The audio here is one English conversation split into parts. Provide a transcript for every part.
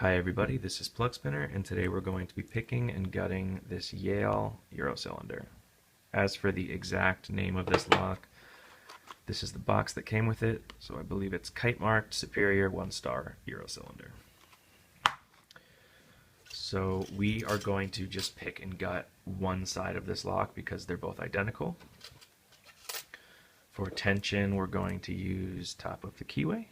Hi everybody, this is Plug Spinner, and today we're going to be picking and gutting this Yale Euro cylinder. As for the exact name of this lock, this is the box that came with it, so I believe it's kite marked Superior 1-star Euro cylinder. So we are going to just pick and gut one side of this lock because they're both identical. For tension, we're going to use top of the keyway.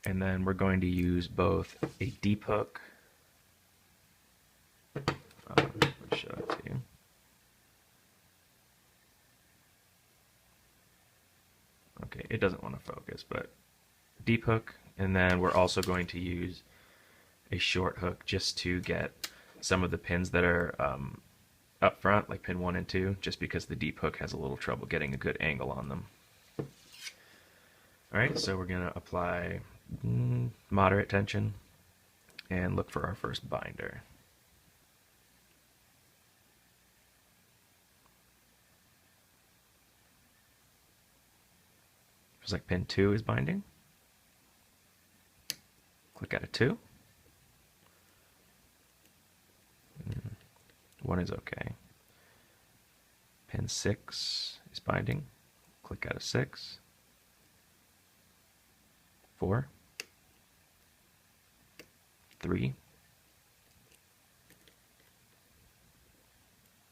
And then we're going to use both a deep hook. Let me show it to you. Okay, it doesn't want to focus, but deep hook. And then we're also going to use a short hook just to get some of the pins that are up front, like pin 1 and 2, just because the deep hook has a little trouble getting a good angle on them. Alright, so we're going to apply moderate tension and look for our first binder. Looks like pin 2 is binding. Click at a 2. 1 is okay. Pin 6 is binding. Click at a 6. 4. 3.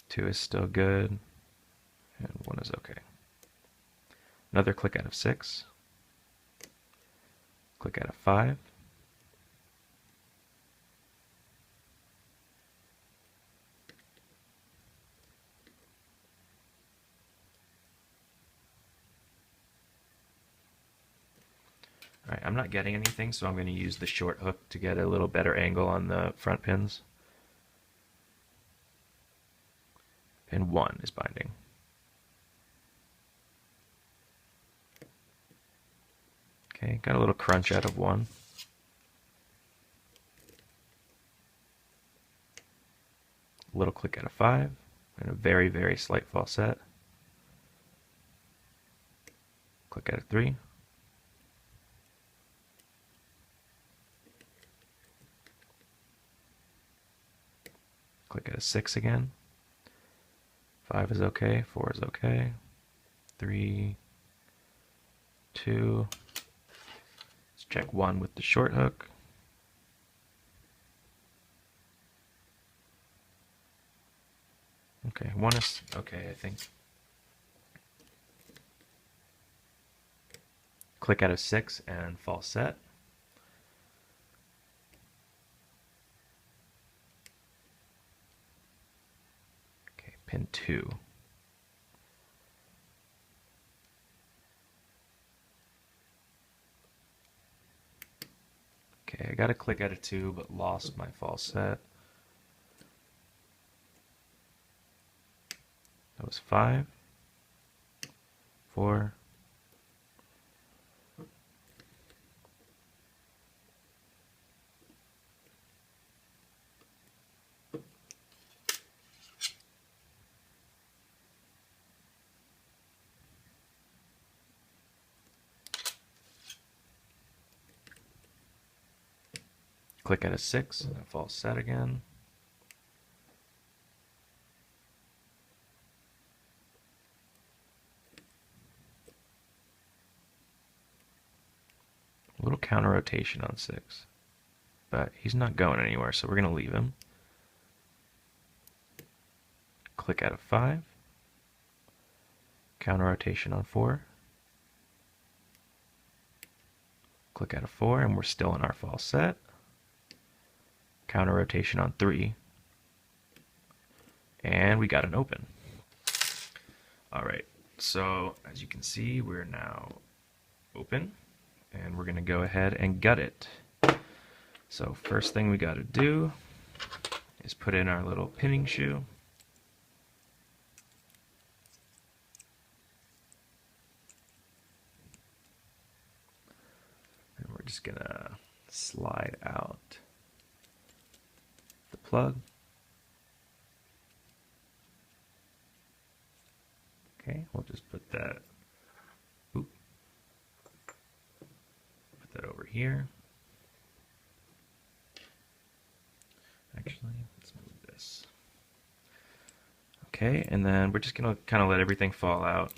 2 is still good. And 1 is okay. Another click out of 6. Click out of 5. Alright, I'm not getting anything, so I'm going to use the short hook to get a little better angle on the front pins. Pin 1 is binding. Okay, got a little crunch out of 1. A little click out of 5, and a very, very slight falset. Click out of 3. Click at a 6 again. 5 is okay, 4 is okay. 3, 2. Let's check 1 with the short hook. Okay, 1 is okay, I think. Click out of 6 and falset. Pin 2. Okay, I got to click out of 2, but lost my falset. That was 5, 4, 'Click at a 6, and a falset again. A little counter rotation on 6. But he's not going anywhere, so we're going to leave him. Click out of 5. Counter rotation on 4. Click out of 4, and we're still in our falset. Counter rotation on 3. And we got an open. Alright, so as you can see, we're now open. And we're going to go ahead and gut it. So first thing we got to do is put in our little pinning shoe. And we're just going to slide out the plug. Okay, we'll just put that over here. Okay, and then we're just gonna kind of let everything fall out.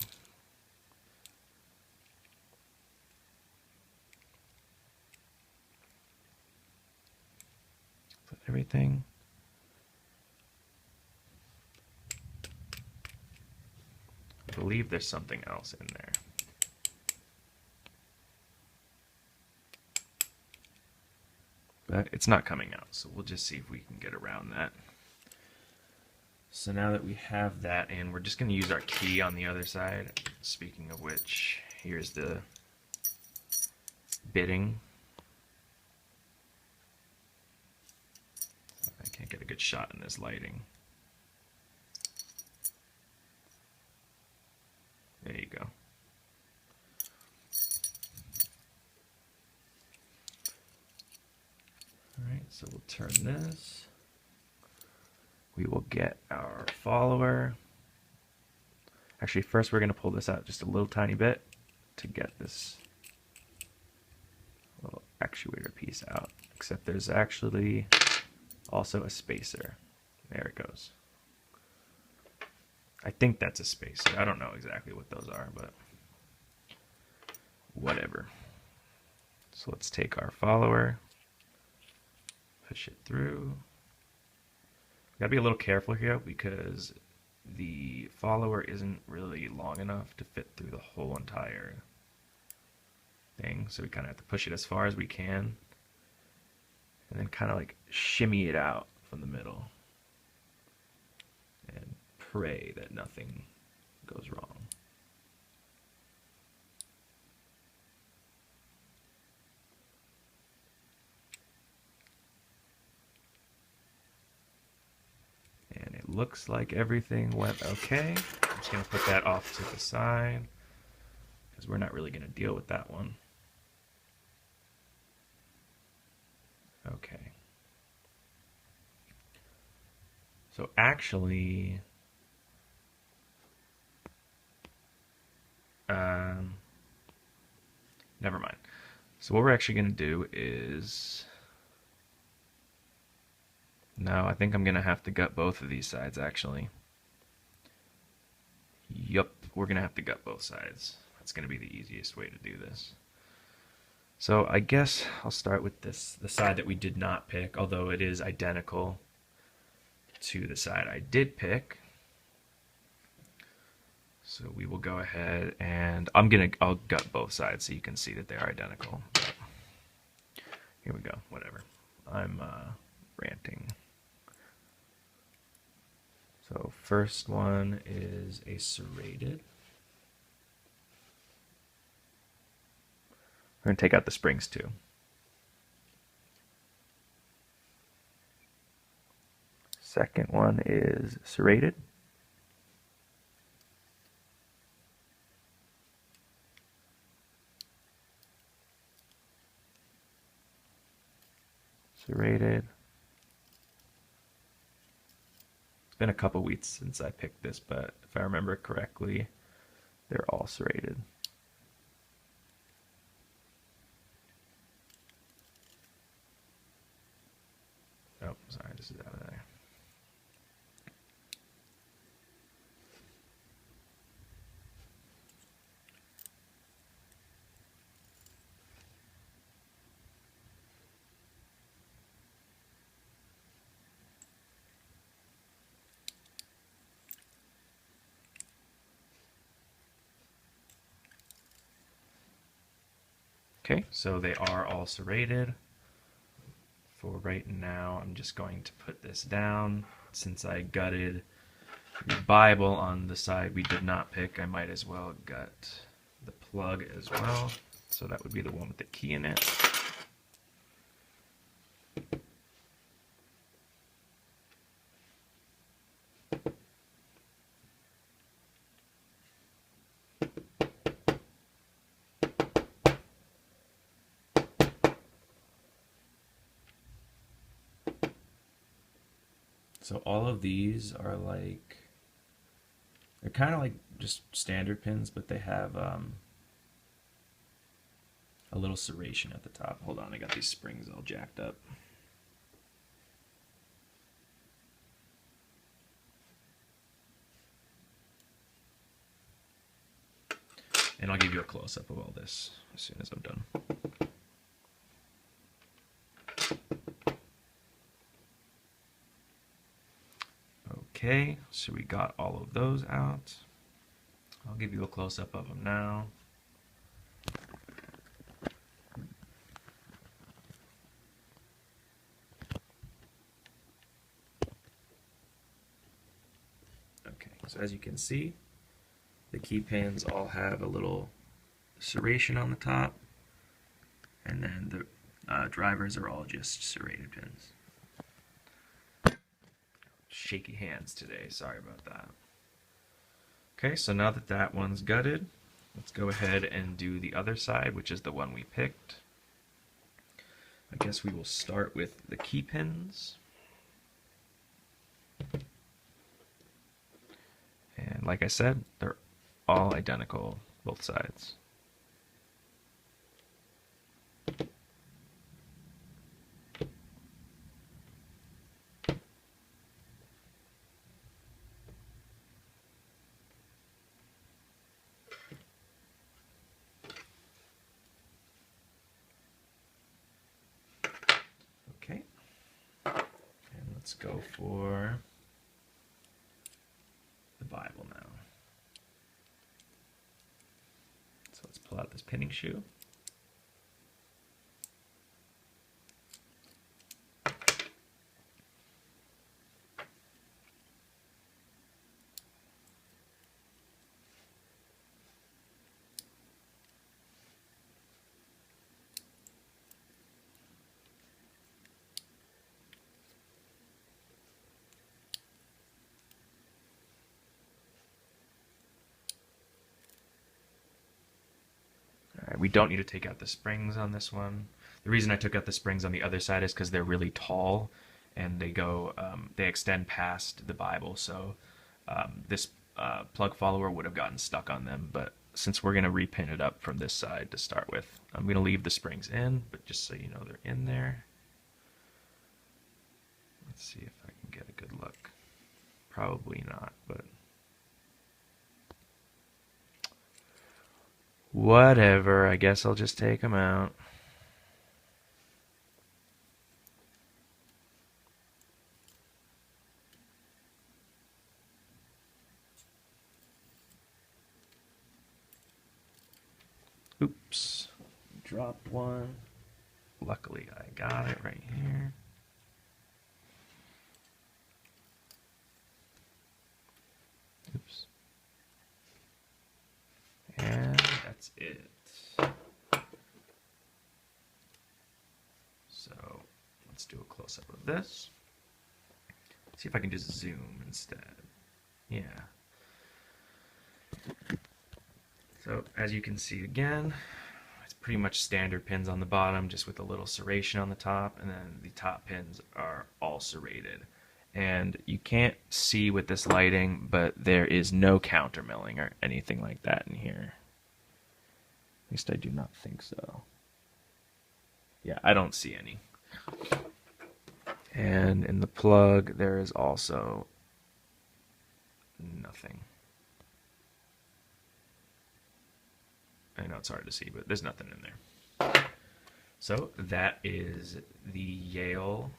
Put everything. I believe there's something else in there. But it's not coming out, so we'll just see if we can get around that. So now that we have that in, we're just going to use our key on the other side. Speaking of which, here's the bitting. I can't get a good shot in this lighting. There you go. Alright, so we'll turn this. We will get our follower. Actually, first we're going to pull this out just a little tiny bit to get this little actuator piece out. Except there's actually also a spacer. There it goes. I think that's a spacer. I don't know exactly what those are, but whatever. So let's take our follower, push it through. Gotta be a little careful here because the follower isn't really long enough to fit through the whole entire thing. So we kind of have to push it as far as we can and then kind of like shimmy it out from the middle and pray that nothing goes wrong. And it looks like everything went okay. I'm just going to put that off to the side because we're not really going to deal with that one. Okay. So actually, never mind. So what we're actually going to do is, no, I think I'm going to have to gut both of these sides actually. Yup, we're going to have to gut both sides. That's going to be the easiest way to do this. So I guess I'll start with this, the side that we did not pick, although it is identical to the side I did pick. So we will go ahead and I'll gut both sides so you can see that they are identical. But here we go, whatever. I'm ranting. So first one is a serrated. We're going to take out the springs too. Second one is serrated. Serrated. It's been a couple weeks since I picked this, but if I remember correctly, they're all serrated. Oh, sorry, this is out of there. Okay, so they are all serrated. For right now, I'm just going to put this down. Since I gutted the Bible on the side we did not pick, I might as well gut the plug as well. So that would be the one with the key in it. So all of these are like, they're kind of like just standard pins, but they have a little serration at the top. Hold on, I got these springs all jacked up. And I'll give you a close-up of all this as soon as I'm done. Okay, so we got all of those out. I'll give you a close-up of them now. Okay, so as you can see, the key pins all have a little serration on the top, and then the drivers are all just serrated pins. Shaky hands today, sorry about that. Okay, so now that that one's gutted, let's go ahead and do the other side, which is the one we picked. I guess we will start with the key pins. And like I said, they're all identical, both sides. Okay, and let's go for the Bible now. So let's pull out this pinning shoe. We don't need to take out the springs on this one. The reason I took out the springs on the other side is because they're really tall and they go, they extend past the Bible. So this plug follower would have gotten stuck on them. But since we're going to repin it up from this side to start with, I'm going to leave the springs in, but just so you know they're in there. Let's see if I can get a good look. Probably not, but whatever, I guess I'll just take them out. Oops, dropped one. Luckily I got it right here. Oops. And that's it. So let's do a close-up of this. See if I can just zoom instead. Yeah. So as you can see again, it's pretty much standard pins on the bottom, just with a little serration on the top, and then the top pins are all serrated. And you can't see with this lighting, but there is no countermilling or anything like that in here. At least I do not think so. Yeah, I don't see any. And in the plug, there is also nothing. I know it's hard to see, but there's nothing in there. So that is the Yale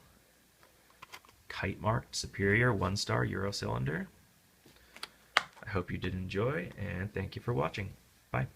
kite marked Superior 1-star Euro cylinder. I hope you did enjoy, and thank you for watching. Bye.